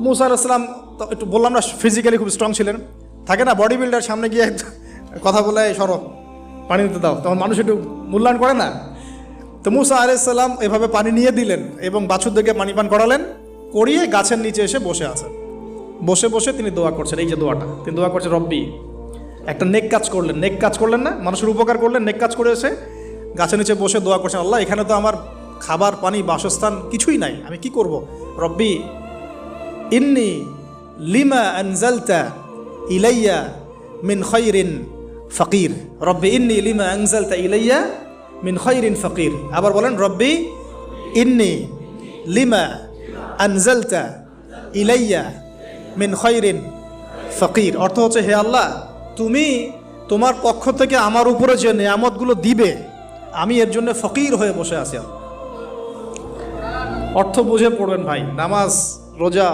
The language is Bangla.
মুসা আলাইহিস সালাম তো একটু বললাম না ফিজিক্যালি খুব স্ট্রং ছিলেন, থাকে না বডি বিল্ডার, সামনে গিয়ে কথা বলে সরো পানি দিতে দাও, তখন মানুষ একটু মূল্যায়ন করে না। তো মুসা আলাইহিস সালাম এভাবে পানি নিয়ে দিলেন এবং বাছুরদেরকে পানি পান করালেন, করিয়ে গাছের নিচে এসে বসে আছেন। বসে বসে তিনি দোয়া করছেন, এই যে দোয়াটা তিনি দোয়া করছেন, রব্বি, একটা নেক কাজ করলেন, নেক কাজ করলেন না, মানুষের উপকার করলেন, নেক কাজ করে এসে গাছের নিচে বসে দোয়া করছেন, আল্লাহ এখানে তো আমার খাবার পানি বাসস্থান কিছুই নাই, আমি কি করব। রব্বি ইন্নি লিমা আনজালতা ইলাইয়া মিন খায়রিন ফকির, রব্বি ইন্নি লিমা আনজালতা ইলাইয়া মিন খায়রিন ফকির। আবার বলেন, রব্বি ইন্নি লিমা আনজালতা ইলাইয়া মিন খায়রিন ফকির। অর্থ হচ্ছে, হে আল্লাহ, তুমি তোমার পক্ষ থেকে আমার উপরে যে নেয়ামতগুলো দিবে, আমি এর জন্য ফকির হয়ে বসে আছি। অর্থ বুঝে পড়বেন ভাই, নামাজ রোজা